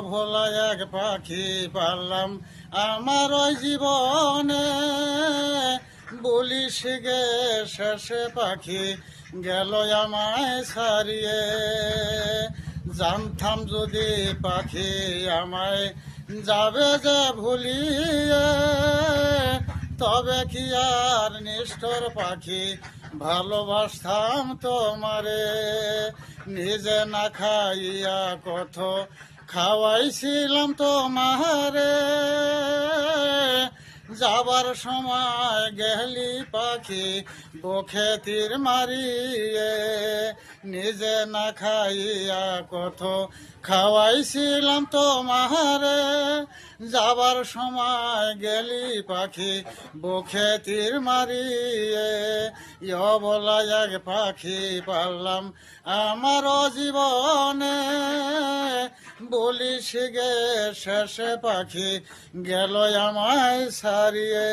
ভোলা এক পাখি পারলাম আমার ওই জীবনে, বলিস গে শেষে পাখি গেল আমায় ছাড়িয়ে। জানতাম যদি পাখি আমায় যাবে যে ভুলিয়ে, তবে কি আর নিষ্ঠুর পাখি ভালোবাসতাম তোমারে। নিজে না খাইয়া কত খাওয়াইছিলাম তোমারে, যাবার সময় গেলি পাখি বুকে তীর মারিয়ে। নিজে না খাইয়া কত খাওয়াইছিলাম তোমারে, যাবার সময় গেলি পাখি বুকে তীর মারিয়ে। বলা এক পাখি পারলাম আমার জীবনে, বলিস গে শেষে পাখি গেল আমায় ছাড়িয়ে।